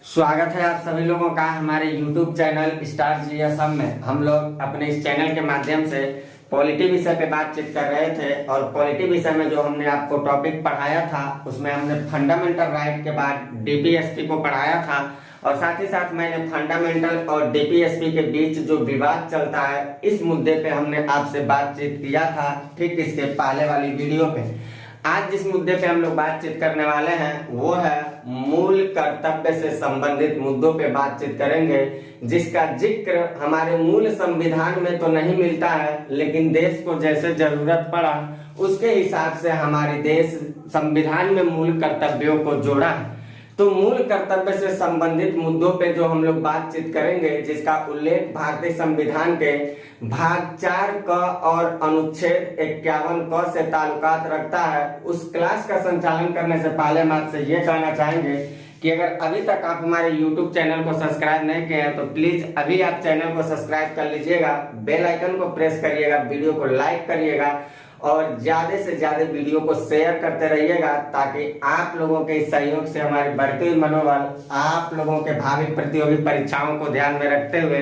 स्वागत है आप सभी लोगों का हमारे YouTube चैनल स्टार जीएसएम में। हम लोग अपने इस चैनल के माध्यम से पॉलिटी विषय पे बातचीत कर रहे थे और पॉलिटी विषय में जो हमने आपको टॉपिक पढ़ाया था उसमें हमने फंडामेंटल राइट के बाद डीपीएसपी को पढ़ाया था और साथ ही साथ मैंने फंडामेंटल और डीपीएसपी के बीच जो विवाद चलता है इस मुद्दे पे हमने आपसे बातचीत किया था, ठीक इसके पहले वाली वीडियो पे। आज जिस मुद्दे पे हम लोग बातचीत करने वाले हैं वो है मूल कर्तव्य से संबंधित मुद्दों पे बातचीत करेंगे, जिसका जिक्र हमारे मूल संविधान में तो नहीं मिलता है, लेकिन देश को जैसे जरूरत पड़ा उसके हिसाब से हमारे देश संविधान में मूल कर्तव्यों को जोड़ा है। तो मूल कर्तव्य से संबंधित मुद्दों पे जो हम लोग बातचीत करेंगे, जिसका उल्लेख भारतीय संविधान के भाग 4 क और अनुच्छेद 51 क से ताल्लुकात रखता है, उस क्लास का संचालन करने से पहले हम आपसे ये कहना चाहेंगे कि अगर अभी तक आप हमारे YouTube चैनल को सब्सक्राइब नहीं किए हैं तो प्लीज अभी आप चैनल को सब्सक्राइब कर लीजिएगा, बेल आइकन को प्रेस करिएगा, वीडियो को लाइक करिएगा और ज्यादा से ज्यादा वीडियो को शेयर करते रहिएगा, ताकि आप लोगों के सहयोग से हमारी बढ़ती हुई मनोबल आप लोगों के भावी प्रतियोगी परीक्षाओं को ध्यान में रखते हुए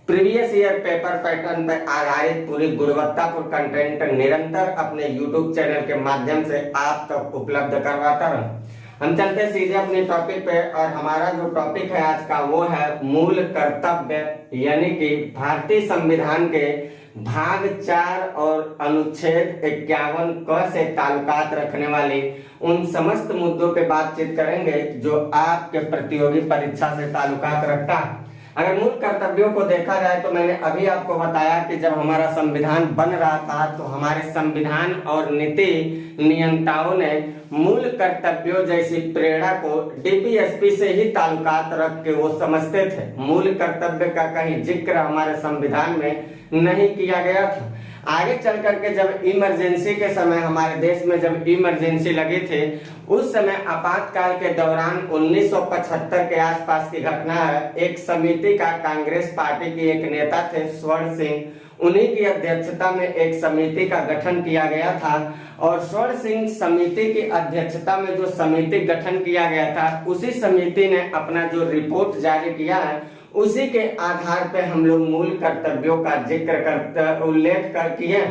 प्रीवियस ईयर पेपर पैटर्न पर आधारित पूरी गुणवत्तापूर्ण कंटेंट निरंतर अपने YouTube चैनल के माध्यम से आप तक उपलब्ध करवाता रहूं। हम चलते सीधे अपने टॉपिक पे और हमारा जो टॉपिक है आज का वो है मूल कर्तव्य, यानी कि भारतीय संविधान के भाग 4 और अनुच्छेद 51 क से ताल्लुकात रखने वाली उन समस्त मुद्दों पे बातचीत करेंगे जो आपके प्रतियोगी परीक्षा से ताल्लुकात रखता है। अगर मूल कर्तव्यों को देखा जाए तो मैंने अभी आपको बताया कि जब हमारा संविधान बन रहा था तो हमारे संविधान और नीति नियंताओं ने मूल कर्तव्यों जैसी प्रेरणा को डीपीएसपी से ही ताल्लुकात रख के वो समझते थे। मूल कर्तव्य का कहीं जिक्र हमारे संविधान में नहीं किया गया था। आगे चल करके जब इमरजेंसी के समय हमारे देश में जब इमरजेंसी लगी थी, उस समय आपातकाल के दौरान 1975 के आसपास की घटना है। एक समिति का कांग्रेस पार्टी के एक नेता थे स्वर्ण सिंह, उन्हीं की अध्यक्षता में एक समिति का गठन किया गया था और स्वर्ण सिंह समिति की अध्यक्षता में जो समिति गठन किया गया था उसी समिति ने अपना जो रिपोर्ट जारी किया है उसी के आधार पे हम लोग मूल कर्तव्यों का जिक्र करते उल्लेख कर किए।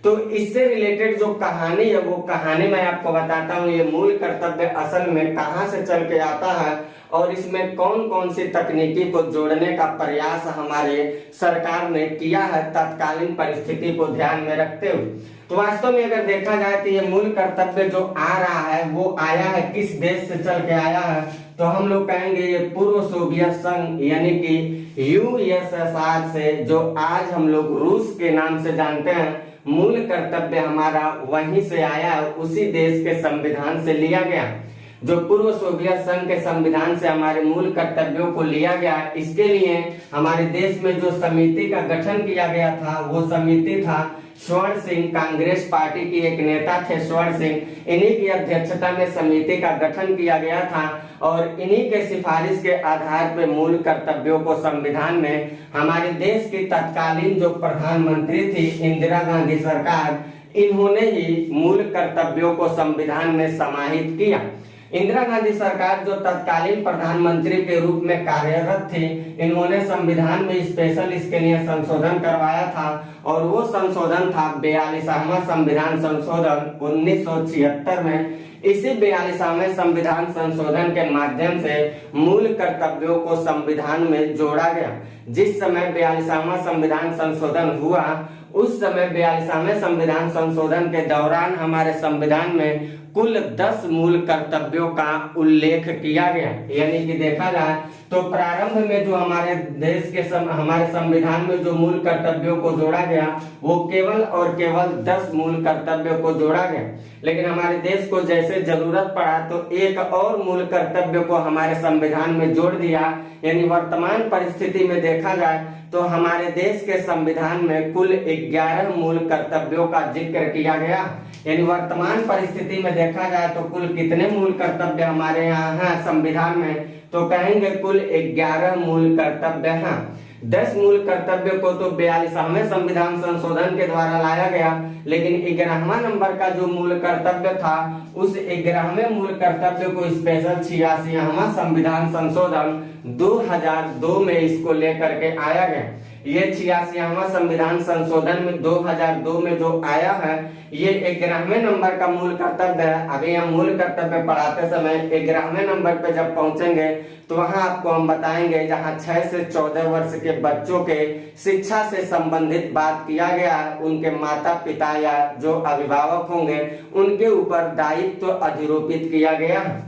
तो इससे रिलेटेड जो कहानी है वो कहानी मैं आपको बताता हूँ। ये मूल कर्तव्य असल में कहाँ से चल के आता है और इसमें कौन कौन सी तकनीकी को जोड़ने का प्रयास हमारे सरकार ने किया है तत्कालीन परिस्थिति को ध्यान में रखते हुए। तो वास्तव में अगर देखा जाए तो ये मूल कर्तव्य जो आ रहा है वो आया है किस देश से चल के आया है, तो हम लोग कहेंगे ये पूर्व सोवियत संघ यानी कि यूएसएसआर से, जो आज हम लोग रूस के नाम से जानते हैं। मूल कर्तव्य हमारा वहीं से आया है, उसी देश के संविधान से लिया गया। जो पूर्व सोवियत संघ के संविधान से हमारे मूल कर्तव्यों को लिया गया, इसके लिए हमारे देश में जो समिति का गठन किया गया था वो समिति था स्वर्ण सिंह, कांग्रेस पार्टी की एक नेता थे स्वर्ण सिंह, इन्हीं की अध्यक्षता में समिति का गठन किया गया था और इन्हीं के सिफारिश के आधार पर मूल कर्तव्यों को संविधान में हमारे देश की तत्कालीन जो प्रधानमंत्री थी इंदिरा गांधी सरकार, इन्होंने ही मूल कर्तव्यों को संविधान में समाहित किया। इंदिरा गांधी सरकार जो तत्कालीन प्रधानमंत्री के रूप में कार्यरत थी, इन्होंने संविधान में स्पेशल इसके लिए संशोधन करवाया था और वो संशोधन था 42वां संविधान संशोधन 1976 में। इसी 42वें संविधान संशोधन के माध्यम से मूल कर्तव्यों को संविधान में जोड़ा गया। जिस समय 42वां संविधान संशोधन हुआ उस समय 42वें संविधान संशोधन के दौरान हमारे संविधान में कुल 10 मूल कर्तव्यों का उल्लेख किया गया। यानी कि देखा जाए तो प्रारंभ में जो हमारे देश के हमारे संविधान में जो मूल कर्तव्यों को जोड़ा गया वो केवल और केवल 10 मूल कर्तव्यों को जोड़ा गया, लेकिन हमारे देश को जैसे जरूरत पड़ा तो एक और मूल कर्तव्य को हमारे संविधान में जोड़ दिया। यानी वर्तमान परिस्थिति में देखा जाए तो हमारे देश के संविधान में कुल 11 मूल कर्तव्यों का जिक्र किया गया। यानी वर्तमान परिस्थिति में देखा जाए तो कुल कितने मूल कर्तव्य हमारे यहाँ हैं संविधान में, तो कहेंगे कुल 11 मूल कर्तव्य हैं। 10 मूल कर्तव्य को तो 42वें संविधान संशोधन के द्वारा लाया गया, लेकिन 11वां नंबर का जो मूल कर्तव्य था उस 11वें मूल कर्तव्य को स्पेशल 86वां संविधान संशोधन 2002 में इसको लेकर के आया गया। ये 86वां संविधान संशोधन में 2002 में जो आया है, ये 11वें नंबर का मूल कर्तव्य है। अभी हम मूल कर्तव्य पढ़ाते समय 11वें नंबर पे जब पहुंचेंगे तो वहां आपको हम बताएंगे जहां 6 से 14 वर्ष के बच्चों के शिक्षा से संबंधित बात किया गया है, उनके माता पिता या जो अभिभावक होंगे उनके ऊपर दायित्व अधिरोपित किया गया है।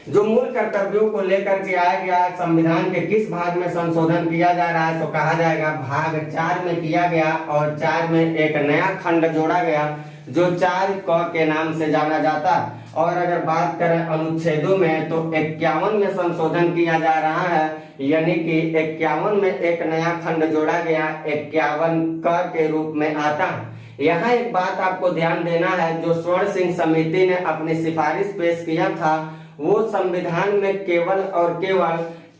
जो मूल कर्तव्यों को लेकर के आया गया, संविधान के किस भाग में संशोधन किया जा रहा है तो कहा जाएगा भाग 4 में किया गया, और 4 में एक नया खंड जोड़ा गया जो 4 के नाम से जाना जाता। और अगर बात करें अनुच्छेदों में तो 51 में संशोधन किया जा रहा है, यानी कि 51 में एक नया खंड जोड़ा गया 51 के रूप में आता है। यहाँ एक बात आपको ध्यान देना है, जो स्वर्ण सिंह समिति ने अपनी सिफारिश पेश किया था वो संविधान में केवल और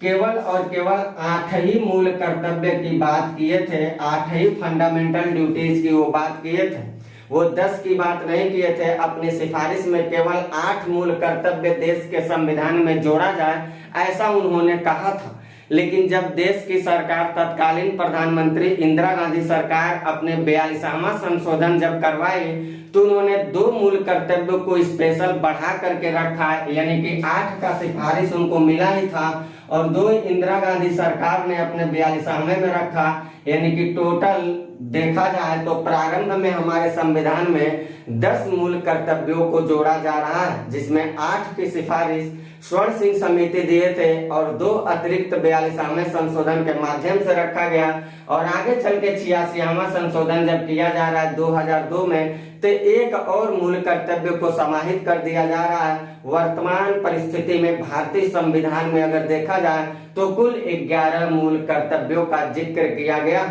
केवल 8 ही मूल कर्तव्य की बात किए थे, 8 ही फंडामेंटल ड्यूटीज की वो बात किए थे, वो 10 की बात नहीं किए थे। अपनी सिफारिश में केवल 8 मूल कर्तव्य देश के संविधान में जोड़ा जाए ऐसा उन्होंने कहा था। लेकिन जब देश की सरकार तत्कालीन प्रधानमंत्री इंदिरा गांधी सरकार अपने 42वां संशोधन जब करवाई तो उन्होंने 2 मूल कर्तव्यों को स्पेशल बढ़ा करके रखा, यानी कि 8 का सिफारिश उनको मिला ही था और 2 इंदिरा गांधी सरकार ने अपने 42वें में रखा, यानी कि टोटल देखा जाए तो प्रारंभ में हमारे संविधान में 10 मूल कर्तव्यों को जोड़ा जा रहा है, जिसमें 8 की सिफारिश स्वर्ण सिंह समिति दिए थे और 2 अतिरिक्त 42वें संशोधन के माध्यम से रखा गया। और आगे चल के 86वां संशोधन जब किया जा रहा है 2002 में, तो एक और मूल कर्तव्य को समाहित कर दिया जा रहा है। वर्तमान परिस्थिति में भारतीय संविधान में अगर देखा जाए तो कुल 11 मूल कर्तव्यों का जिक्र किया गया,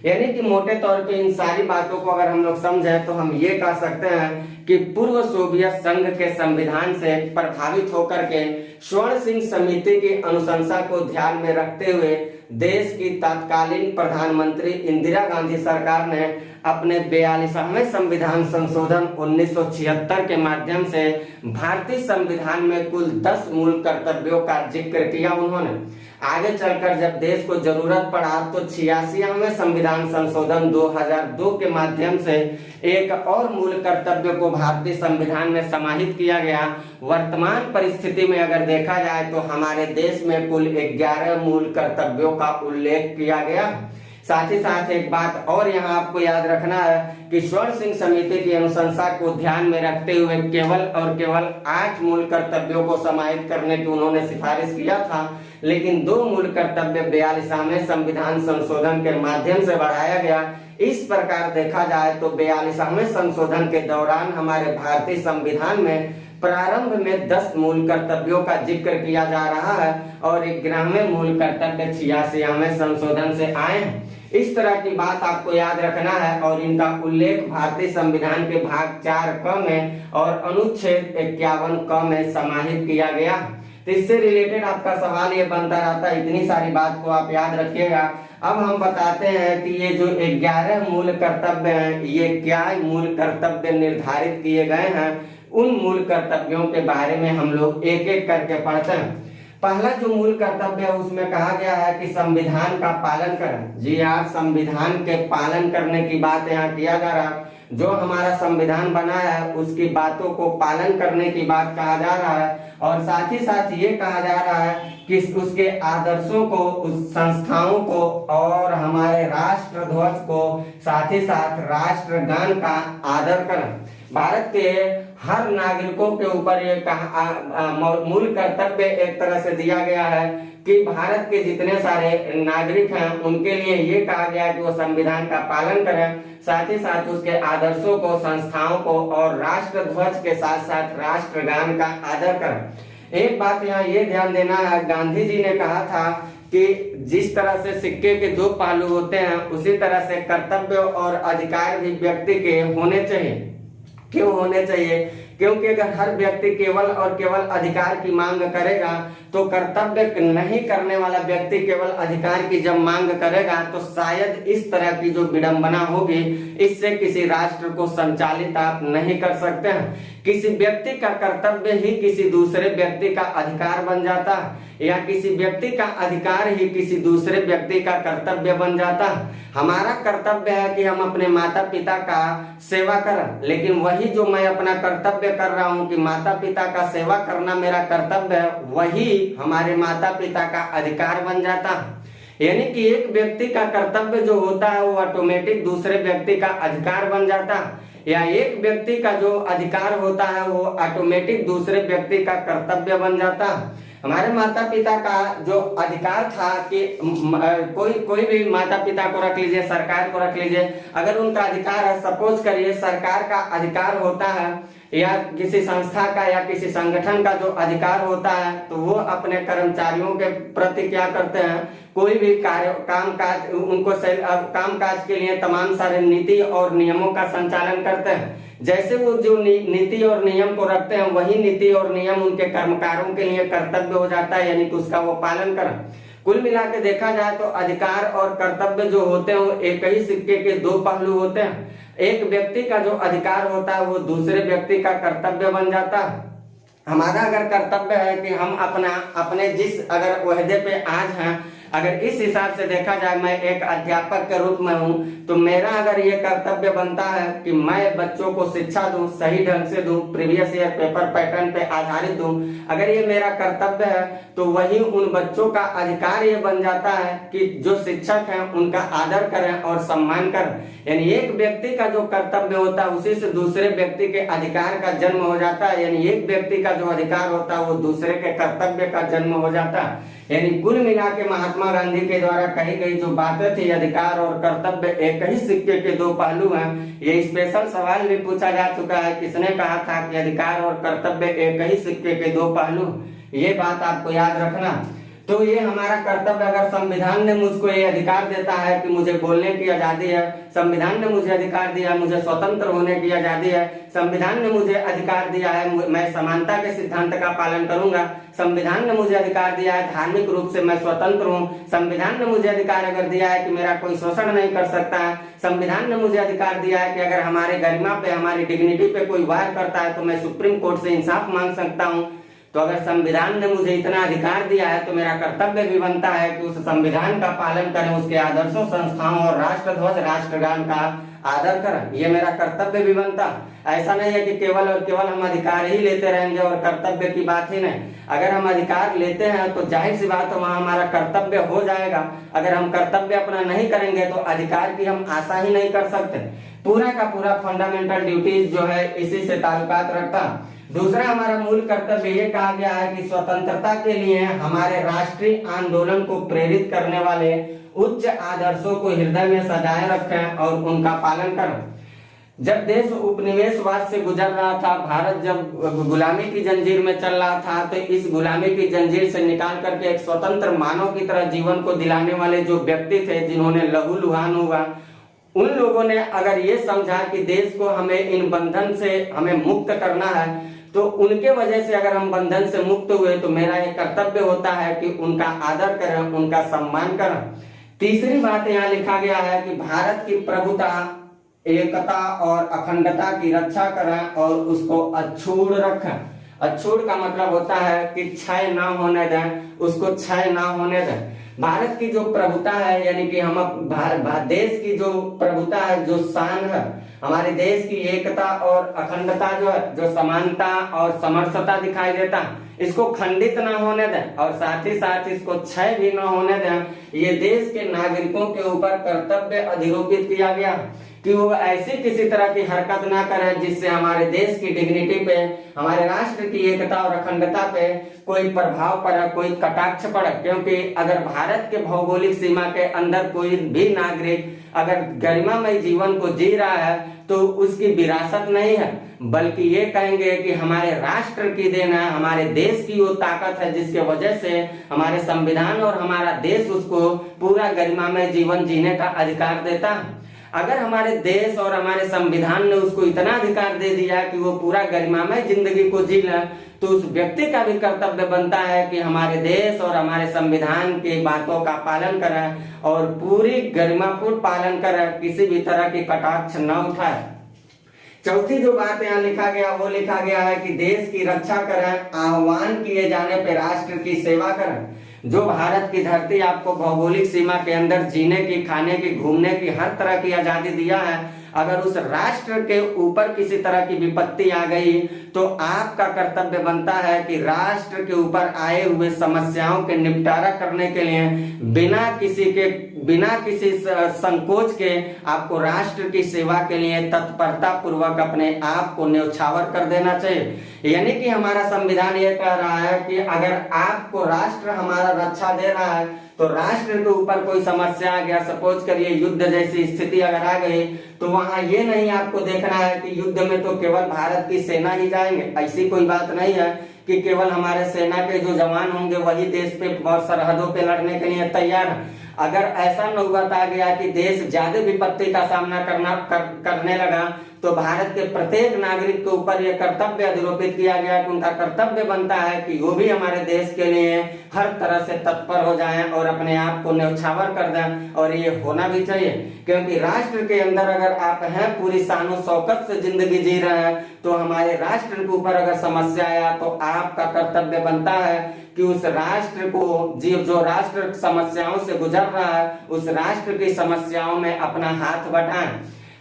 यानी कि मोटे तौर पे इन सारी बातों को अगर हम लोग समझें तो हम ये कह सकते हैं कि पूर्व सोवियत संघ के संविधान से प्रभावित होकर के स्वर्ण सिंह समिति की अनुशंसा को ध्यान में रखते हुए देश की तत्कालीन प्रधानमंत्री इंदिरा गांधी सरकार ने अपने 42वें संविधान संशोधन 1976 के माध्यम से भारतीय संविधान में कुल 10 मूल कर्तव्यों का जिक्र किया। उन्होंने आगे चलकर जब देश को जरूरत पड़ा तो 86वें संविधान संशोधन 2002 के माध्यम से एक और मूल कर्तव्य को भारतीय संविधान में समाहित किया गया। वर्तमान परिस्थिति में अगर देखा जाए तो हमारे देश में कुल 11 मूल कर्तव्यों का उल्लेख किया गया। साथ ही साथ एक बात और यहाँ आपको याद रखना है कि स्वर्ण सिंह समिति की अनुशंसा को ध्यान में रखते हुए केवल 8 मूल कर्तव्यों को समाहित करने की उन्होंने सिफारिश किया था, लेकिन 2 मूल कर्तव्य 42वें संविधान संशोधन के माध्यम से बढ़ाया गया। इस प्रकार देखा जाए तो 42वें संशोधन के दौरान हमारे भारतीय संविधान में प्रारंभ में 10 मूल कर्तव्यों का जिक्र किया जा रहा है और 11वें मूल कर्तव्य 86वें संशोधन से आए हैं। इस तरह की बात आपको याद रखना है और इनका उल्लेख भारतीय संविधान के भाग 4 क में और अनुच्छेद 51 क में समाहित किया गया। तो इससे रिलेटेड आपका सवाल ये बनता रहता है, इतनी सारी बात को आप याद रखिएगा। अब हम बताते हैं कि ये जो 11 मूल कर्तव्य हैं, ये क्या मूल कर्तव्य निर्धारित किए गए हैं, उन मूल कर्तव्यों के बारे में हम लोग एक एक करके पढ़ते हैं। पहला जो मूल कर्तव्य है उसमें कहा गया है कि संविधान का पालन करें। जी हाँ, संविधान के पालन करने की बात यहाँ किया जा रहा है। जो हमारा संविधान बना है उसकी बातों को पालन करने की बात कहा जा रहा है और साथ ही साथ ये कहा जा रहा है कि उसके आदर्शों को, उस संस्थाओं को और हमारे राष्ट्र ध्वज को, साथ ही साथ राष्ट्रगान का आदर करें। भारत के हर नागरिकों के ऊपर ये मूल कर्तव्य एक तरह से दिया गया है कि भारत के जितने सारे नागरिक हैं उनके लिए ये कहा गया है कि वो संविधान का पालन करें, साथ ही साथ उसके आदर्शों को, संस्थाओं को और राष्ट्र ध्वज के साथ साथ राष्ट्रगान का आदर करें। एक बात यहाँ ये ध्यान देना है, गांधी जी ने कहा था कि जिस तरह से सिक्के के 2 पहलू होते हैं उसी तरह से कर्तव्य और अधिकार भी व्यक्ति के होने चाहिए। क्यों होने चाहिए? क्योंकि अगर हर व्यक्ति केवल और केवल अधिकार की मांग करेगा तो कर्तव्य नहीं करने वाला व्यक्ति केवल अधिकार की जब मांग करेगा तो शायद इस तरह की जो विडंबना होगी, इससे किसी राष्ट्र को संचालित आप नहीं कर सकते हैं। किसी व्यक्ति का कर्तव्य ही किसी दूसरे व्यक्ति का अधिकार बन जाता है, या किसी व्यक्ति का अधिकार ही किसी दूसरे व्यक्ति का कर्तव्य बन जाता है। हमारा कर्तव्य है कि हम अपने माता पिता का सेवा करें, लेकिन वही जो मैं अपना कर्तव्य कर रहा हूँ कि माता पिता का सेवा करना मेरा कर्तव्य है, वही हमारे माता पिता का अधिकार बन जाता है। यानी कि एक व्यक्ति का कर्तव्य जो होता है वो ऑटोमेटिक दूसरे व्यक्ति का अधिकार बन जाता है, या एक व्यक्ति का जो अधिकार होता है वो ऑटोमेटिक दूसरे व्यक्ति का कर्तव्य बन जाता है। हमारे माता पिता का जो अधिकार था कि कोई भी माता पिता को रख लीजिए, सरकार को रख लीजिए, अगर उनका अधिकार है, सपोज करिए सरकार का अधिकार होता है या किसी संस्था का या किसी संगठन का जो अधिकार होता है, तो वो अपने कर्मचारियों के प्रति क्या करते हैं, कोई भी कार्य कामकाज उनको कामकाज के लिए तमाम सारे नीति और नियमों का संचालन करते हैं। जैसे वो जो नीति और नियम को रखते हैं, वही नीति और नियम उनके कर्मकारों के लिए कर्तव्य हो जाता है, यानी कि उसका वो पालन करें। कुल मिला के देखा जाए तो अधिकार और कर्तव्य जो होते हैं वो एक ही सिक्के के दो पहलू होते हैं। एक व्यक्ति का जो अधिकार होता है वो दूसरे व्यक्ति का कर्तव्य बन जाता है। हमारा अगर कर्तव्य है कि हम अपने जिस अगर ओहदे पे आज हैं, अगर इस हिसाब से देखा जाए मैं एक अध्यापक के रूप में हूँ, तो मेरा अगर ये कर्तव्य बनता है कि मैं बच्चों को शिक्षा दूं, सही ढंग से दूं, प्रीवियस ईयर पेपर पैटर्न पे आधारित दूं, अगर ये मेरा कर्तव्य है तो वही उन बच्चों का अधिकार ये बन जाता है कि जो शिक्षक हैं उनका आदर करें और सम्मान करें। यानी एक व्यक्ति का जो कर्तव्य होता है उसी से दूसरे व्यक्ति के अधिकार का जन्म हो जाता है, यानी एक व्यक्ति का जो अधिकार होता है वो दूसरे के कर्तव्य का जन्म हो जाता है। यानी कुल मिला के महात्मा गांधी के द्वारा कही गई जो बातें थी, अधिकार और कर्तव्य एक ही सिक्के के दो पहलू हैं। ये स्पेशल सवाल भी पूछा जा चुका है, किसने कहा था कि अधिकार और कर्तव्य एक ही सिक्के के दो पहलू, ये बात आपको याद रखना। तो ये हमारा कर्तव्य, अगर संविधान ने मुझको ये अधिकार देता है कि मुझे बोलने की आजादी है, संविधान ने मुझे अधिकार दिया मुझे स्वतंत्र होने की आजादी है, संविधान ने मुझे अधिकार दिया है मैं समानता के सिद्धांत का पालन करूंगा, संविधान ने मुझे अधिकार दिया है धार्मिक रूप से मैं स्वतंत्र हूँ, संविधान ने मुझे अधिकार अगर दिया है कि मेरा कोई शोषण नहीं कर सकता है, संविधान ने मुझे अधिकार दिया है कि अगर हमारे गरिमा पे हमारी डिग्निटी पे कोई वार करता है तो मैं सुप्रीम कोर्ट से इंसाफ मांग सकता हूँ। तो अगर संविधान ने मुझे इतना अधिकार दिया है तो मेरा कर्तव्य भी बनता है कि उस संविधान का पालन करें, उसके आदर्शों, संस्थाओं और राष्ट्रध्वज राष्ट्रगान का आदर करें, ये मेरा कर्तव्य भी बनता। ऐसा नहीं है कि केवल और केवल हम अधिकार ही लेते रहेंगे और कर्तव्य की बात ही नहीं। अगर हम अधिकार लेते हैं तो जाहिर सी बात है वहां हमारा कर्तव्य हो जाएगा। अगर हम कर्तव्य अपना नहीं करेंगे तो अधिकार की हम आशा ही नहीं कर सकते। पूरा का पूरा फंडामेंटल ड्यूटीज जो है इसी से ताल्लुकात रखता। दूसरा हमारा मूल कर्तव्य ये कहा गया है कि स्वतंत्रता के लिए हमारे राष्ट्रीय आंदोलन को प्रेरित करने वाले उच्च आदर्शों को हृदय में सजाए रखें और उनका पालन करें। जब देश उपनिवेशवाद से गुजर रहा था, भारत जब गुलामी की जंजीर में चल रहा था, तो इस गुलामी की जंजीर से निकाल करके एक स्वतंत्र मानव की तरह जीवन को दिलाने वाले जो व्यक्ति थे, जिन्होंने लहू लुहान हुआ, उन लोगों ने अगर ये समझा कि देश को हमें इन बंधन से हमें मुक्त करना है, तो उनके वजह से अगर हम बंधन से मुक्त हुए तो मेरा एक कर्तव्य होता है कि उनका आदर करें, उनका सम्मान करें। तीसरी बात यहाँ लिखा गया है कि भारत की प्रभुता, एकता और अखंडता की रक्षा करें और उसको अछूड़ रखें। अछूड़ का मतलब होता है कि क्षय ना होने दें, उसको क्षय ना होने दें। भारत की जो प्रभुता है, यानी कि हम देश की जो प्रभुता है, जो शान है, हमारे देश की एकता और अखंडता जो है, जो समानता और समरसता दिखाई देता है, इसको खंडित ना होने दें और साथ ही साथ इसको क्षय भी ना होने दें। ये देश के नागरिकों के ऊपर कर्तव्य अधिरोपित किया गया कि वो ऐसी किसी तरह की हरकत ना करें जिससे हमारे देश की डिग्निटी पे, हमारे राष्ट्र की एकता और अखंडता पे कोई प्रभाव पड़े, कोई कटाक्ष पड़े। क्योंकि अगर भारत के भौगोलिक सीमा के अंदर कोई भी नागरिक अगर गरिमामय जीवन को जी रहा है तो उसकी विरासत नहीं है, बल्कि ये कहेंगे कि हमारे राष्ट्र की देन है, हमारे देश की वो ताकत है जिसके वजह से हमारे संविधान और हमारा देश उसको पूरा गरिमामय जीवन जीने का अधिकार देता है। अगर हमारे देश और हमारे संविधान ने उसको इतना अधिकार दे दिया कि वो पूरा गरिमामय जिंदगी को जी ले, तो उस व्यक्ति का भी कर्तव्य बनता है कि हमारे देश और हमारे संविधान की बातों का पालन करें और पूरी गरिमापूर्ण पालन करें, किसी भी तरह की कटाक्ष न उठाए। चौथी जो बात यहाँ लिखा गया वो लिखा गया है कि देश की रक्षा करें, आह्वान किए जाने पर राष्ट्र की सेवा करें। जो भारत की धरती आपको भौगोलिक सीमा के अंदर जीने की, खाने की, घूमने की हर तरह की आजादी दिया है, अगर उस राष्ट्र के ऊपर किसी तरह की विपत्ति आ गई तो आपका कर्तव्य बनता है कि राष्ट्र के ऊपर आए हुए समस्याओं के निपटारा करने के लिए बिना किसी संकोच के आपको राष्ट्र की सेवा के लिए तत्परता पूर्वक अपने आप को न्यौछावर कर देना चाहिए। यानी कि हमारा संविधान ये कह रहा है कि अगर आपको राष्ट्र हमारा रक्षा दे रहा है तो राष्ट्र के ऊपर कोई समस्या आ गया, सपोज करिए युद्ध जैसी स्थिति अगर आ गई, तो वहां ये नहीं आपको देखना है कि युद्ध में तो केवल भारत की सेना ही जाएंगे। ऐसी कोई बात नहीं है कि केवल हमारे सेना के जो जवान होंगे वही देश पे और सरहदों पे लड़ने के लिए तैयार है। अगर ऐसा नौबत आ गया कि देश ज्यादा विपत्ति का सामना करने लगा, तो भारत के प्रत्येक नागरिक के ऊपर यह कर्तव्य अधिरोपित किया गया कि उनका कर्तव्य बनता है कि वो भी हमारे देश के लिए हर तरह से तत्पर हो जाएं और अपने आप को न्यौछावर कर दें। और ये होना भी चाहिए, क्योंकि राष्ट्र के अंदर अगर आप हैं पूरी शानो शौकत से जिंदगी जी रहे हैं, तो हमारे राष्ट्र के ऊपर अगर समस्या आया तो आपका कर्तव्य बनता है कि उस राष्ट्र को, जो राष्ट्र समस्याओं से गुजर रहा है, उस राष्ट्र की समस्याओं में अपना हाथ बटाएं।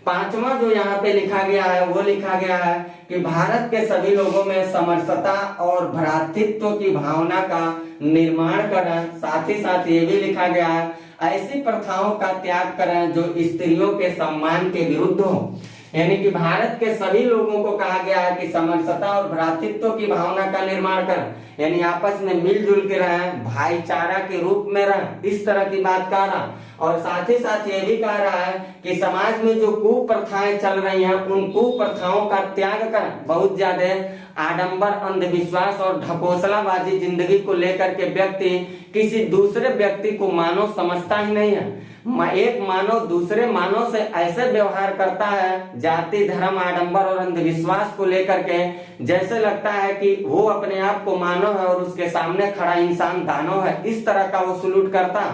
पांचवा जो यहाँ पे लिखा गया है वो लिखा गया है कि भारत के सभी लोगों में समरसता और भ्रातृत्व की भावना का निर्माण करें। साथ ही साथ ये भी लिखा गया है ऐसी प्रथाओं का त्याग करें जो स्त्रियों के सम्मान के विरुद्ध हो। यानी कि भारत के सभी लोगों को कहा गया है कि समरसता और भ्रातृत्व की भावना का निर्माण करें, यानी आपस में मिलजुल के रहें, भाईचारा के रूप में रहें, इस तरह की बात कह रहा। और साथ ही साथ ये भी कह रहा है कि समाज में जो कुप्रथाएं चल रही हैं उन कुप्रथाओं का त्याग करें। बहुत ज्यादा आडंबर, अंधविश्वास और ढकोसलाबाजी जिंदगी को लेकर के व्यक्ति किसी दूसरे व्यक्ति को मानव समझता ही नहीं है। एक मानव दूसरे मानव से ऐसे व्यवहार करता है जाति, धर्म, आडंबर और अंधविश्वास को लेकर के, जैसे लगता है कि वो अपने आप को मानव है और उसके सामने खड़ा इंसान दानव है। इस तरह का वो सलूट करता।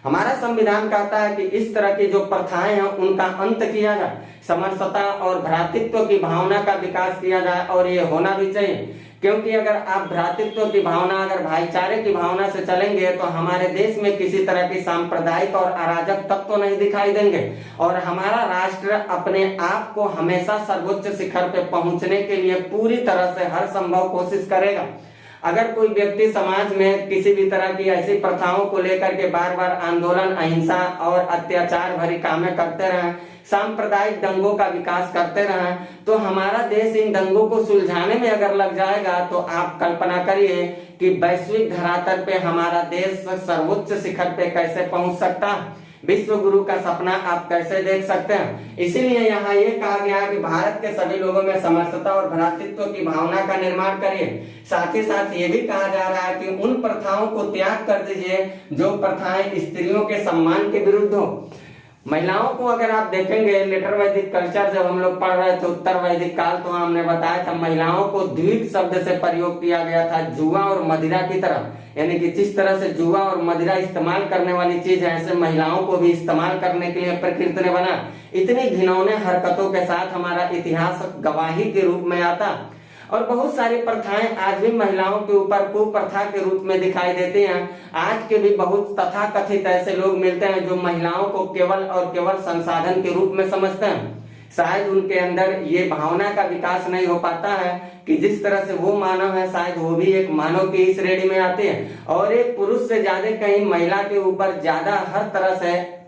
हमारा संविधान कहता है कि इस तरह की जो प्रथाएं हैं उनका अंत किया जाए, समरसता और भ्रातृत्व की भावना का विकास किया जाए। और ये होना भी चाहिए, क्योंकि अगर आप भ्रातृत्व की भावना, अगर भाईचारे की भावना से चलेंगे तो हमारे देश में किसी तरह की सांप्रदायिक और अराजक तत्व तो नहीं दिखाई देंगे और हमारा राष्ट्र अपने आप को हमेशा सर्वोच्च शिखर पे पहुंचने के लिए पूरी तरह से हर संभव कोशिश करेगा। अगर कोई व्यक्ति समाज में किसी भी तरह की ऐसी प्रथाओं को लेकर के बार बार आंदोलन, अहिंसा और अत्याचार भरी कामें करते रहें, सांप्रदायिक दंगों का विकास करते रहें, तो हमारा देश इन दंगों को सुलझाने में अगर लग जाएगा तो आप कल्पना करिए कि वैश्विक धरातल पे हमारा देश सर्वोच्च शिखर पे कैसे पहुंच सकता है, विश्व गुरु का सपना आप कैसे देख सकते हैं। इसीलिए यहाँ ये कहा गया है कि भारत के सभी लोगों में समरसता और भ्रातृत्व की भावना का निर्माण करिए। साथ ही साथ ये भी कहा जा रहा है कि उन प्रथाओं को त्याग कर दीजिए जो प्रथाएं स्त्रियों के सम्मान के विरुद्ध हो। महिलाओं को अगर आप देखेंगे, लेटर वैदिक कल्चर जब हम लोग पढ़ रहे थे, उत्तर वैदिक काल, तो हमने बताया था महिलाओं को द्वीप शब्द से प्रयोग किया गया था, जुआ और मदिरा की तरह। यानी कि जिस तरह से जुआ और मदिरा इस्तेमाल करने वाली चीज है, ऐसे महिलाओं को भी इस्तेमाल करने के लिए प्रकृति ने बना। इतनी घिनौने हरकतों के साथ हमारा इतिहास गवाही के रूप में आता। और बहुत सारी प्रथाएं आज भी महिलाओं के ऊपर कुप्रथा के रूप में दिखाई देती हैं। आज के भी बहुत तथाकथित ऐसे लोग मिलते हैं जो महिलाओं को केवल और केवल संसाधन के रूप में समझते हैं। शायद उनके अंदर ये भावना का विकास नहीं हो पाता है कि जिस तरह से वो मानव है, शायद वो भी एक मानव की इस श्रेणी में आते हैं। और एक पुरुष से ज्यादा कहीं महिला के ऊपर ज्यादा हर तरह से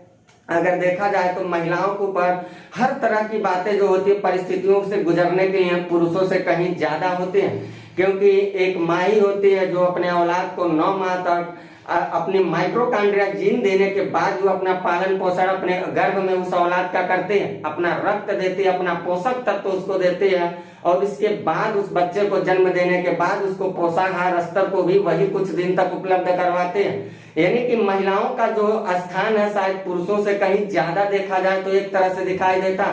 अगर देखा जाए तो महिलाओं के ऊपर हर तरह की बातें जो होती है परिस्थितियों से गुजरने के लिए पुरुषों से कहीं ज्यादा होते हैं। क्योंकि एक माँ ही होती है जो अपने औलाद को 9 माह तक अपनी माइक्रोकांड्रिया जीन देने के बाद जो अपना पालन पोषण अपने गर्भ में उस औलाद का करते हैं, अपना रक्त देते हैं, अपना पोषक तत्व उसको देते हैं और इसके बाद उस बच्चे को जन्म देने के बाद उसको पोषाहार स्तर को भी वही कुछ दिन तक उपलब्ध करवाते हैं। यानी कि महिलाओं का जो स्थान है शायद पुरुषों से कहीं ज्यादा देखा जाए तो एक तरह से दिखाई देता।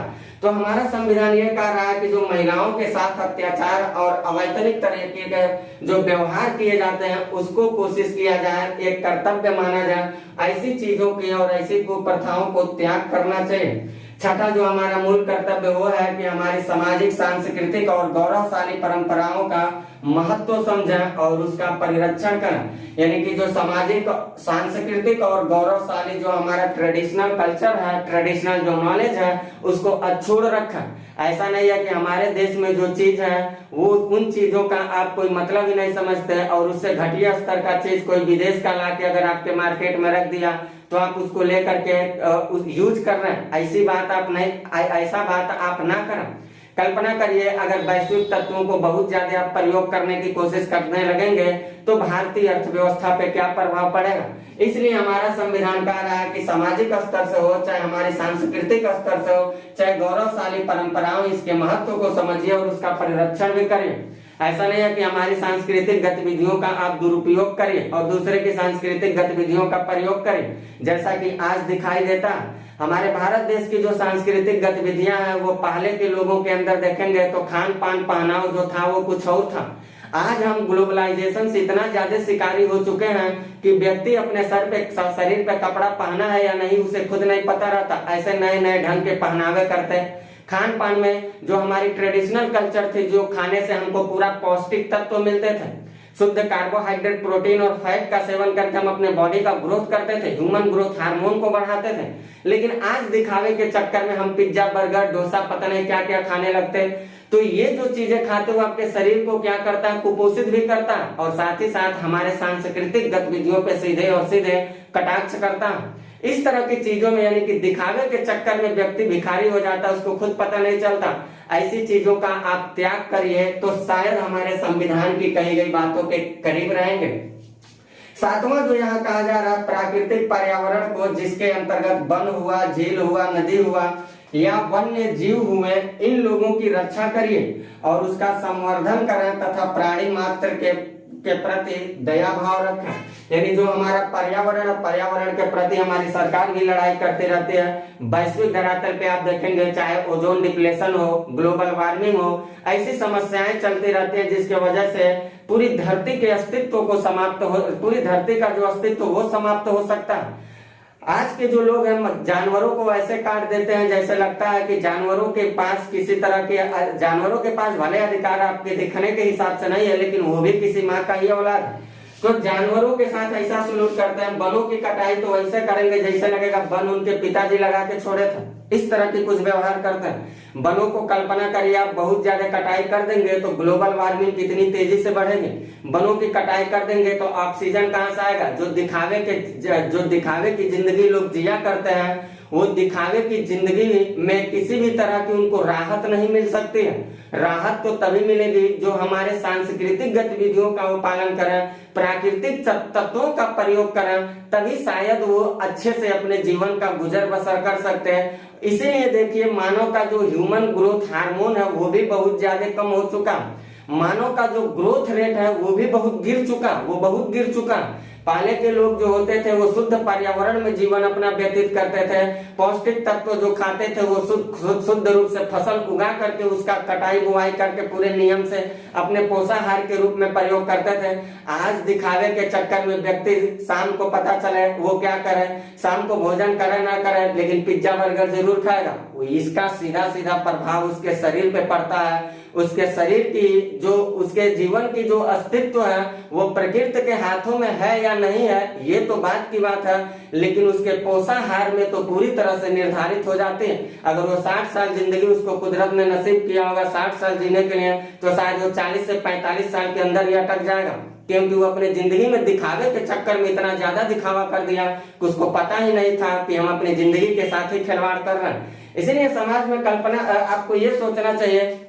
तो हमारा संविधान ये कह रहा है कि जो महिलाओं के साथ अत्याचार और अवैतनिक तरीके के जो व्यवहार किए जाते हैं उसको कोशिश किया जाए, एक कर्तव्य माना जाए, ऐसी चीजों की और ऐसी कुप्रथाओं को त्याग करना चाहिए। छठा जो हमारा मूल कर्तव्य वो है कि हमारी सामाजिक, सांस्कृतिक और गौरवशाली परंपराओं का महत्व समझें और उसका परिरक्षण करें। यानी कि जो सामाजिक, सांस्कृतिक और गौरवशाली जो हमारा ट्रेडिशनल कल्चर है, ट्रेडिशनल जो नॉलेज है उसको अछूड़ रखें। ऐसा नहीं है कि हमारे देश में जो चीज है वो उन चीजों का आप कोई मतलब ही नहीं समझते और उससे घटिया स्तर का चीज कोई विदेश का लाके अगर आपके मार्केट में रख दिया तो आप उसको लेकर के यूज कर रहे हैं। ऐसी बात आप नहीं, ऐसा बात आप ना करें। कल्पना करिए अगर वैश्विक तत्वों को बहुत ज्यादा आप प्रयोग करने की कोशिश करने लगेंगे तो भारतीय अर्थव्यवस्था पे क्या प्रभाव पड़ेगा। इसलिए हमारा संविधान कह रहा है कि सामाजिक स्तर से हो चाहे हमारे सांस्कृतिक स्तर से हो चाहे गौरवशाली परंपराओं, इसके महत्व को समझिए और उसका परिरक्षण भी करिए। ऐसा नहीं है कि हमारी सांस्कृतिक गतिविधियों का आप दुरुपयोग करिए और दूसरे की सांस्कृतिक गतिविधियों का प्रयोग करें, जैसा कि आज दिखाई देता है। हमारे भारत देश की जो सांस्कृतिक गतिविधियां हैं वो पहले के लोगों के अंदर देखेंगे तो खान पान, पहनाव जो था वो कुछ और था। आज हम ग्लोबलाइजेशन से इतना ज्यादा शिकारी हो चुके हैं कि व्यक्ति अपने शरीर पे कपड़ा पहना है या नहीं उसे खुद नहीं पता रहता। ऐसे नए नए ढंग के पहनावे करते हैं। खान पान में जो हमारी ट्रेडिशनल कल्चर थी, जो खाने से हमको पूरा पौष्टिक तत्व मिलते थे, शुद्ध कार्बोहाइड्रेट, प्रोटीन और फैट का सेवन करके हम अपने बॉडी का ग्रोथ करते थे, ह्यूमन ग्रोथ हार्मोन को बढ़ाते थे। लेकिन आज दिखावे के चक्कर में हम पिज्जा, बर्गर, डोसा, पता नहीं क्या क्या खाने लगते हैं। तो ये जो चीजें खाते हुए आपके शरीर को क्या करता है, कुपोषित भी करता है और साथ ही साथ हमारे सांस्कृतिक गतिविधियों पे सीधे और सीधे कटाक्ष करता है। इस तरह की चीजों में यानी कि दिखावे के चक्कर में व्यक्ति भिखारी हो जाता है, उसको खुद पता नहीं चलता। ऐसी चीजों का आप त्याग करिए तो शायद हमारे संविधान की कही गई बातों के करीब रहेंगे। सातवां जो यहाँ कहा जा रहा है, प्राकृतिक पर्यावरण को, जिसके अंतर्गत वन हुआ, झील हुआ, नदी हुआ या वन्य जीव हुए, इन लोगों की रक्षा करिए और उसका संवर्धन करें तथा प्राणी मात्र के प्रति दया भाव रखें। यानी जो हमारा पर्यावरण है, पर्यावरण के प्रति हमारी सरकार भी लड़ाई करते रहती है। वैश्विक धरातल पे आप देखेंगे चाहे ओजोन डिप्लेशन हो, ग्लोबल वार्मिंग हो, ऐसी समस्याएं चलती रहती है जिसकी वजह से पूरी धरती के अस्तित्व को समाप्त हो, पूरी धरती का जो अस्तित्व वो समाप्त हो सकता है। आज के जो लोग हैं जानवरों को ऐसे काट देते हैं जैसे लगता है कि जानवरों के पास किसी तरह के, जानवरों के पास भले अधिकार आपके दिखने के हिसाब से नहीं है लेकिन वो भी किसी माँ का ही औलाद है। तो जानवरों के साथ ऐसा सलूक करते हैं। वनों की कटाई तो ऐसे करेंगे जैसे लगेगा वन उनके पिताजी लगा के छोड़े थे, इस तरह की कुछ व्यवहार करते हैं। वनों को कल्पना करिए आप बहुत ज्यादा कटाई कर देंगे तो ग्लोबल वार्मिंग कितनी तेजी से बढ़ेगी। वनों की कटाई कर देंगे तो ऑक्सीजन कहां से आएगा। जो दिखावे की जिंदगी लोग जिया करते हैं, वो दिखावे की जिंदगी में किसी भी तरह की उनको राहत नहीं मिल सकती है। राहत तो तभी मिलेगी जो हमारे सांस्कृतिक गतिविधियों का वो पालन करें, प्राकृतिक तत्वों का प्रयोग करें, तभी शायद वो अच्छे से अपने जीवन का गुजर बसर कर सकते हैं। इसीलिए देखिए मानव का जो ह्यूमन ग्रोथ हार्मोन है वो भी बहुत ज्यादा कम हो चुका। मानव का जो ग्रोथ रेट है वो भी बहुत गिर चुका। पहले के लोग जो होते थे वो शुद्ध पर्यावरण में जीवन अपना व्यतीत करते थे। पौष्टिक तत्व जो खाते थे वो शुद्ध रूप से फसल उगा करके उसका कटाई बुआई करके पूरे नियम से अपने पोषाहार के रूप में प्रयोग करते थे। आज दिखावे के चक्कर में व्यक्ति शाम को पता चले वो क्या करे, शाम को भोजन करे ना करे लेकिन पिज्जा बर्गर जरूर खाएगा। इसका सीधा सीधा प्रभाव उसके शरीर पे पड़ता है। उसके शरीर की जो, उसके जीवन की जो अस्तित्व है वो प्रकृति के हाथों में है या नहीं है ये तो बात की बात है, लेकिन उसके पोषाहार में तो पूरी तरह से निर्धारित हो जाते हैं। अगर वो 60 साल जिंदगी उसको कुदरत ने नसीब किया होगा 60 साल जीने के लिए, तो शायद वो 40 से 45 साल के अंदर ही अटक जाएगा, क्योंकि वो अपने जिंदगी में दिखावे के चक्कर में इतना ज्यादा दिखावा कर दिया कि उसको पता ही नहीं था कि हम अपनी जिंदगी के साथ ही खिलवाड़ कर रहे हैं। इसीलिए समाज में कल्पना, आपको ये सोचना चाहिए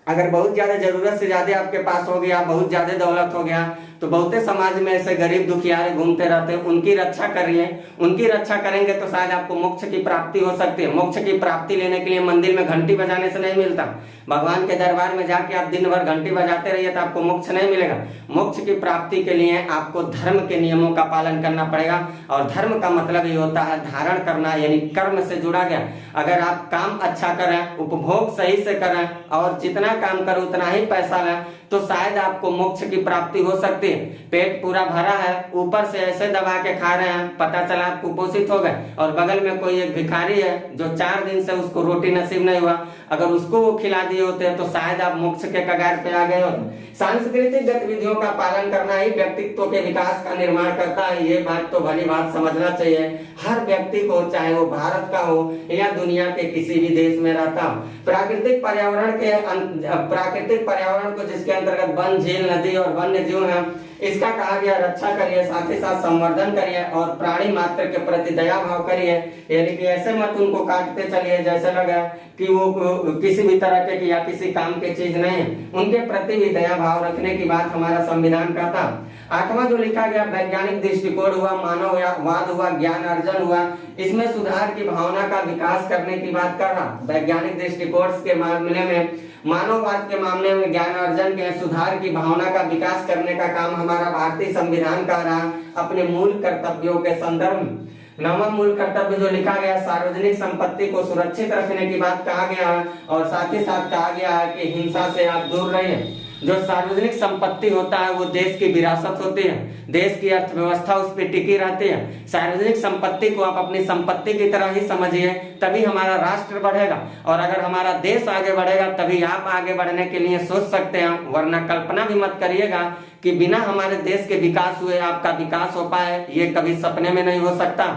अगर बहुत ज्यादा जरूरत से ज्यादा आपके पास हो गया, बहुत ज्यादा दौलत हो गया, तो तो बहुते समाज में ऐसे गरीब दुखियारे घूमते रहते हैं, उनकी रक्षा करिए। उनकी रक्षा करेंगे तो शायद आपको मोक्ष की प्राप्ति हो सकती है। मोक्ष की प्राप्ति लेने के लिए मंदिर में घंटी बजाने से नहीं मिलता। भगवान के दरबार में जाके आप दिन भर घंटी बजाते रहिए तो आपको मोक्ष नहीं मिलेगा। मोक्ष की प्राप्ति के लिए आपको धर्म के नियमों का पालन करना पड़ेगा। और धर्म का मतलब ये होता है धारण करना, यानी कर्म से जुड़ा गया। अगर आप काम अच्छा करें, उपभोग सही से करें और जितना काम करें उतना ही पैसा लें, तो शायद आपको मोक्ष की प्राप्ति हो सकती है। पेट पूरा भरा है, ऊपर से ऐसे दबा के खा रहे हैं, पता चला आप कुपोषित हो गए, और बगल में कोई एक भिखारी है जो 4 दिन से उसको रोटी नसीब नहीं हुआ, अगर उसको वो खिला दिए होते तो शायद आप मोक्ष के कगार पे आ गए होते। सांस्कृतिक गतिविधियों का पालन करना ही व्यक्तित्व के विकास का निर्माण करता है। ये बात तो भली बात समझना चाहिए हर व्यक्ति को, चाहे वो भारत का हो या दुनिया के किसी भी देश में रहता हो। प्राकृतिक पर्यावरण को जिसके अंतर्गत वन, झील, नदी और वन्य जीव है, इसका कहा गया रक्षा करिए, साथ ही साथ संवर्धन करिए और प्राणी मात्र के प्रति दया भाव करिए। यानी कि ऐसे मत उनको काटते चलिए जैसे लगा कि वो किसी भी तरह के या किसी काम की चीज नहीं है। उनके प्रति भी दया भाव रखने की बात हमारा संविधान कहता। 8वां जो लिखा गया वैज्ञानिक दृष्टिकोण हुआ, मानववाद हुआ, ज्ञान अर्जन हुआ, इसमें सुधार की भावना का विकास करने की बात कर रहा। वैज्ञानिक दृष्टिकोण के मामले में, मानववाद के मामले में ज्ञान अर्जन के सुधार की भावना का विकास करने का काम हमारा भारतीय संविधान कर रहा अपने मूल कर्तव्यों के संदर्भ में। 9वां मूल कर्तव्य जो लिखा गया सार्वजनिक संपत्ति को सुरक्षित रखने की बात कहा गया है, और साथ ही साथ कहा गया है कि हिंसा से आप दूर रहिए। जो सार्वजनिक संपत्ति होता है वो देश की विरासत होती है, देश की अर्थव्यवस्था उस पर टिकी रहती है। सार्वजनिक संपत्ति को आप अपनी संपत्ति की तरह ही समझिए, तभी हमारा राष्ट्र बढ़ेगा, और अगर हमारा देश आगे बढ़ेगा तभी आप आगे बढ़ने के लिए सोच सकते हैं। वरना कल्पना भी मत करिएगा कि बिना हमारे देश के विकास हुए आपका विकास हो पाए, ये कभी सपने में नहीं हो सकता।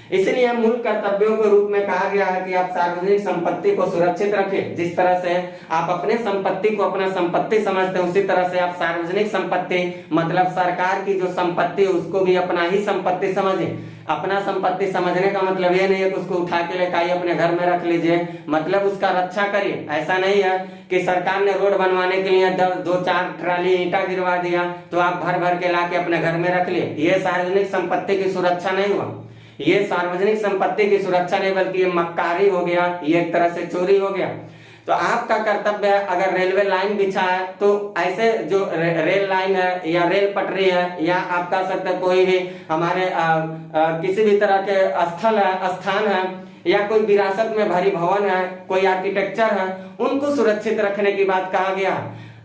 इसलिए मूल कर्तव्यों के रूप में कहा गया है कि आप सार्वजनिक संपत्ति को सुरक्षित रखें। जिस तरह से आप अपने संपत्ति को अपना संपत्ति समझते हैं, उसी तरह से आप सार्वजनिक संपत्ति मतलब सरकार की जो संपत्ति है उसको भी अपना ही संपत्ति समझें। अपना संपत्ति समझने का मतलब ये नहीं है कि उसको उठा के लेकर अपने घर में रख लीजिए, मतलब उसका रक्षा करिए। ऐसा नहीं है कि सरकार ने रोड बनवाने के लिए 2-4 ट्राली ईंटा गिरवा दिया तो आप भर भर के लाके अपने घर में रख लिए। ये सार्वजनिक संपत्ति की सुरक्षा नहीं हुआ, ये सार्वजनिक संपत्ति की सुरक्षा नहीं, बल्कि ये मक्कारी हो गया, ये एक तरह से चोरी हो गया। तो आपका कर्तव्य है, अगर रेलवे लाइन बिछा है तो ऐसे जो रेल लाइन है या रेल पटरी है या आप कह सकते हैं कोई भी हमारे किसी भी तरह के स्थल है, स्थान है, या कोई विरासत में भरी भवन है, कोई आर्किटेक्चर है, उनको सुरक्षित रखने की बात कहा गया।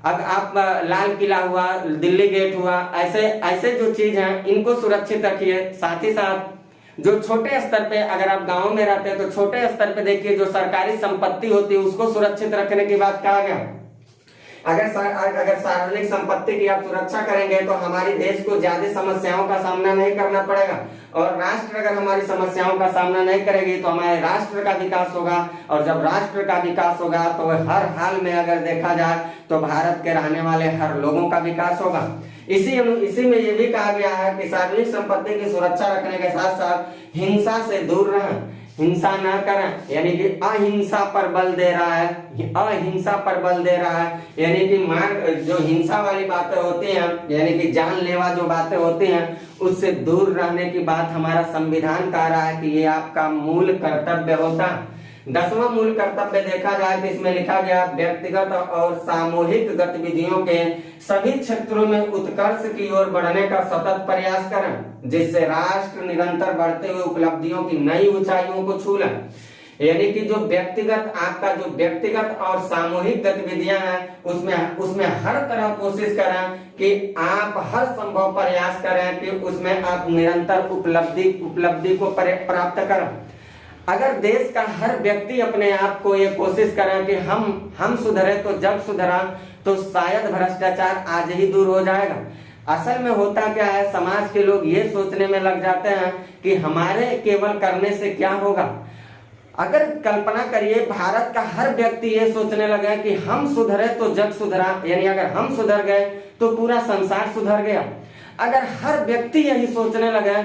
अब आप लाल किला हुआ, दिल्ली गेट हुआ, ऐसे जो चीज है इनको सुरक्षित रखिए। साथ ही साथ जो छोटे स्तर पे, अगर आप गांव में रहते हैं तो छोटे स्तर पे देखिए जो सरकारी संपत्ति होती है उसको सुरक्षित रखने की बात कहा गया। अगर सार्वजनिक संपत्ति की आप सुरक्षा करेंगे तो हमारी देश को ज्यादा समस्याओं का सामना नहीं करना पड़ेगा, और राष्ट्र अगर हमारी समस्याओं का सामना नहीं करेगी तो हमारे राष्ट्र का विकास होगा, और जब राष्ट्र का विकास होगा तो हर हाल में अगर देखा जाए तो भारत के रहने वाले हर लोगों का विकास होगा। इसी में ये भी कहा गया है कि सार्वजनिक संपत्ति की सुरक्षा रखने के साथ साथ हिंसा से दूर रहें, हिंसा न करें, यानी कि अहिंसा पर बल दे रहा है, अहिंसा पर बल दे रहा है। यानी कि जो हिंसा वाली बातें होती हैं, यानी कि जानलेवा जो बातें होती हैं, उससे दूर रहने की बात हमारा संविधान कह रहा है कि ये आपका मूल कर्तव्य होता है। 10वां मूल कर्तव्य देखा जाए तो इसमें लिखा गया व्यक्तिगत और सामूहिक गतिविधियों के सभी क्षेत्रों में उत्कर्ष की ओर बढ़ने का सतत प्रयास करें, जिससे राष्ट्र निरंतर बढ़ते हुए उपलब्धियों की नई ऊंचाइयों को छू ले। यानी कि जो आपका जो व्यक्तिगत और सामूहिक गतिविधियां हैं उसमें हर तरह कोशिश करें कि आप हर संभव प्रयास करें कि उसमें आप निरंतर उपलब्धि को प्राप्त करें। अगर देश का हर व्यक्ति अपने आप को ये कोशिश करे कि हम सुधरे तो जग सुधरा, तो शायद भ्रष्टाचार आज ही दूर हो जाएगा। असल में होता क्या है, समाज के लोग ये सोचने में लग जाते हैं कि हमारे केवल करने से क्या होगा। अगर कल्पना करिए भारत का हर व्यक्ति ये सोचने लगा कि हम सुधरे तो जग सुधरा, यानी अगर हम सुधर गए तो पूरा संसार सुधर गया। अगर हर व्यक्ति यही सोचने लगा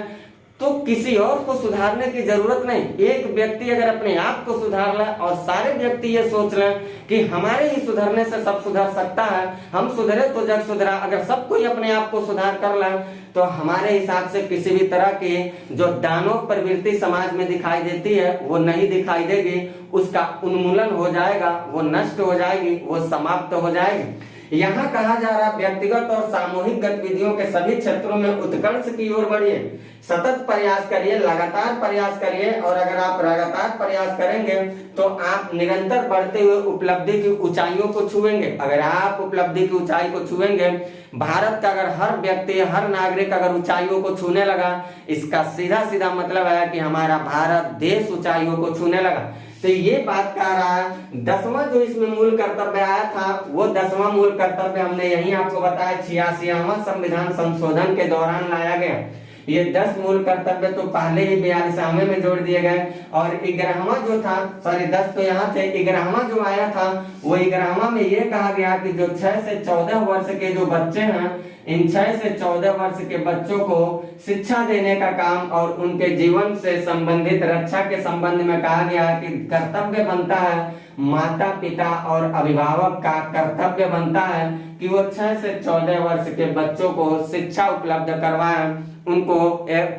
तो किसी और को सुधारने की जरूरत नहीं। एक व्यक्ति अगर अपने आप को सुधार ले और सारे व्यक्ति ये सोच लें कि हमारे ही सुधरने से सब सुधर सकता है, हम सुधरे तो जग सुधरा, अगर सब कोई अपने आप को सुधार कर ले तो हमारे हिसाब से किसी भी तरह की जो दानव प्रवृत्ति समाज में दिखाई देती है वो नहीं दिखाई देगी, उसका उन्मूलन हो जाएगा, वो नष्ट हो जाएगी, वो समाप्त हो जाएगी। यहाँ कहा जा रहा व्यक्तिगत और सामूहिक गतिविधियों के सभी क्षेत्रों में उत्कर्ष की ओर बढ़िए, सतत प्रयास करिए, लगातार प्रयास करिए, और अगर आप लगातार प्रयास करेंगे तो आप निरंतर बढ़ते हुए उपलब्धि की ऊंचाइयों को छुएंगे। अगर आप उपलब्धि की ऊंचाई को छुएंगे, भारत का अगर हर व्यक्ति, हर नागरिक अगर ऊंचाइयों को छूने लगा, इसका सीधा सीधा मतलब है कि हमारा भारत देश ऊंचाइयों को छूने लगा। तो ये बात कह रहा है। 10वां जो इसमें मूल कर्तव्य आया था, वो 10वां मूल कर्तव्य हमने यही आपको बताया 86वां संविधान संशोधन के दौरान लाया गया। ये 10 मूल कर्तव्य तो पहले ही 42वें में जोड़ दिए गए, और 11वां जो था, सॉरी 10 तो यहाँ थे, 11वां जो आया था वो 11वां में ये कहा गया कि जो 6 से 14 वर्ष के जो बच्चे हैं, इन 6 से 14 वर्ष के बच्चों को शिक्षा देने का काम और उनके जीवन से संबंधित रक्षा के संबंध में कहा गया कि कर्तव्य बनता है, माता पिता और अभिभावक का कर्तव्य बनता है कि वो 6 से 14 वर्ष के बच्चों को शिक्षा उपलब्ध करवाएं, उनको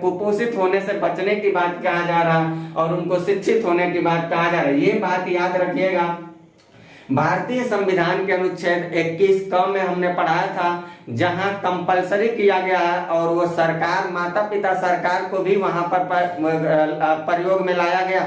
कुपोषित होने से बचने की बात कहा जा रहा है और उनको शिक्षित होने की बात कहा जा रहा है। ये बात याद रखिएगा। भारतीय संविधान के अनुच्छेद 21 क में हमने पढ़ाया था, जहां कंपलसरी किया गया है और वो सरकार, माता पिता सरकार को भी वहां पर प्रयोग में लाया गया।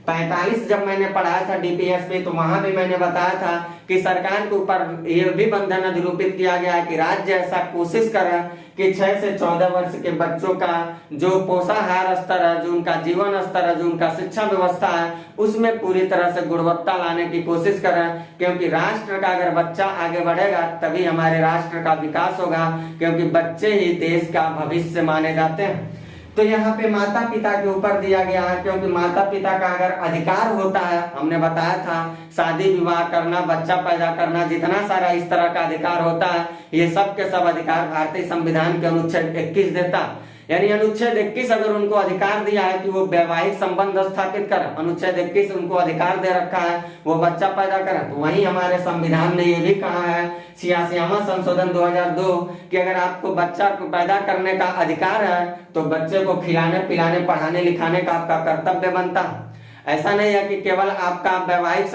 45 जब मैंने पढ़ाया था डीपीएस पे, तो वहां भी मैंने बताया था कि सरकार के ऊपर यह भी बंधन अधिरूपित किया गया है कि राज्य ऐसा कोशिश करे कि 6 से 14 वर्ष के बच्चों का जो पोषाहार स्तर है, जो उनका जीवन स्तर है, जो उनका शिक्षा व्यवस्था है, उसमें पूरी तरह से गुणवत्ता लाने की कोशिश करें। क्योंकि राष्ट्र का अगर बच्चा आगे बढ़ेगा तभी हमारे राष्ट्र का विकास होगा, क्योंकि बच्चे ही देश का भविष्य माने जाते हैं। तो यहाँ पे माता पिता के ऊपर दिया गया है, क्योंकि माता पिता का अगर अधिकार होता है, हमने बताया था शादी विवाह करना, बच्चा पैदा करना, जितना सारा इस तरह का अधिकार होता है, ये सब के सब अधिकार भारतीय संविधान के अनुच्छेद 21 देता है। यानी अनुच्छेद 21 अगर उनको अधिकार दिया है कि वो वैवाहिक संबंध स्थापित करें, अनुच्छेद 21 उनको अधिकार दे रखा है वो बच्चा पैदा करें, तो वहीं हमारे संविधान ने ये भी कहा है 86वां संशोधन 2002 कि अगर आपको बच्चा को पैदा करने का अधिकार है तो बच्चे को खिलाने पिलाने पढ़ाने लिखाने का आपका कर्तव्य बनता है। ऐसा नहीं है कि केवल आपका वैवाहिक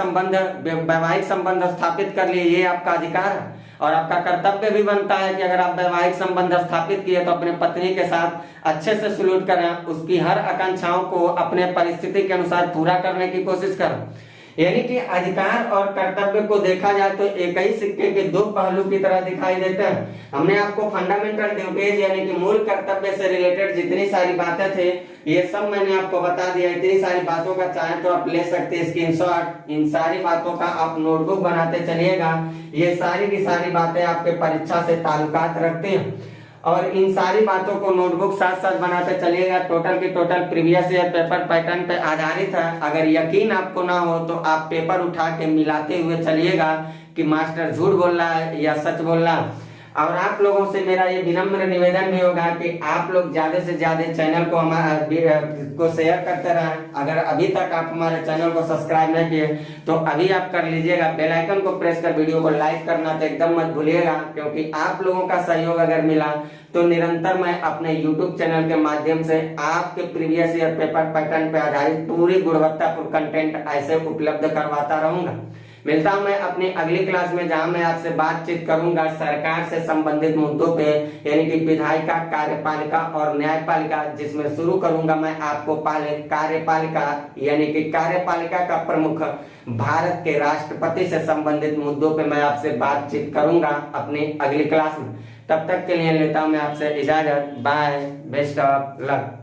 संबंध स्थापित कर लिए ये आपका अधिकार है, और आपका कर्तव्य भी बनता है कि अगर आप वैवाहिक संबंध स्थापित किए तो अपने पत्नी के साथ अच्छे से सलूट करें, उसकी हर आकांक्षाओं को अपने परिस्थिति के अनुसार पूरा करने की कोशिश करें। यानी कि अधिकार और कर्तव्य को देखा जाए तो एक ही सिक्के के दो पहलू की तरह दिखाई देते हैं। हमने आपको फंडामेंटल ड्यूटीज यानी कि मूल कर्तव्य से रिलेटेड जितनी सारी बातें थे ये सब मैंने आपको बता दिया। इतनी सारी बातों का चाहे तो आप ले सकते हैं स्क्रीनशॉट, इन सारी बातों का आप नोटबुक बनाते चलिएगा। ये सारी की सारी बातें आपके परीक्षा से ताल्लुकात रखते हैं और इन सारी बातों को नोटबुक साथ साथ बनाते चलिएगा। टोटल की total previous year paper pattern पे आधारित है। अगर यकीन आपको ना हो तो आप पेपर उठा के मिलाते हुए चलिएगा कि मास्टर झूठ बोल रहा है या सच बोल रहा है। और आप लोगों से मेरा ये विनम्र निवेदन भी होगा कि आप लोग ज्यादा से ज्यादा चैनल को को शेयर करते रहें। अगर अभी तक आप हमारे चैनल को सब्सक्राइब नहीं किए तो अभी आप कर लीजिएगा। बेल आइकन को प्रेस कर वीडियो को लाइक करना तो एकदम मत भूलिएगा, क्योंकि आप लोगों का सहयोग अगर मिला तो निरंतर मैं अपने YouTube चैनल के माध्यम से आपके प्रीवियस ईयर पेपर पैटर्न पे आधारित पूरी गुणवत्तापूर्ण कंटेंट ऐसे उपलब्ध करवाता रहूंगा। मिलता हूं मैं अपनी अगली क्लास में, जहां मैं आपसे बातचीत करूंगा सरकार से संबंधित मुद्दों पे, यानी कि विधायिका, कार्यपालिका और न्यायपालिका, जिसमें शुरू करूंगा मैं आपको पहले कार्यपालिका यानी कि कार्यपालिका का प्रमुख भारत के राष्ट्रपति से संबंधित मुद्दों पे मैं आपसे बातचीत करूंगा अपनी अगली क्लास में। तब तक के लिए लेता हूं मैं आपसे इजाजत। Bye, best of luck.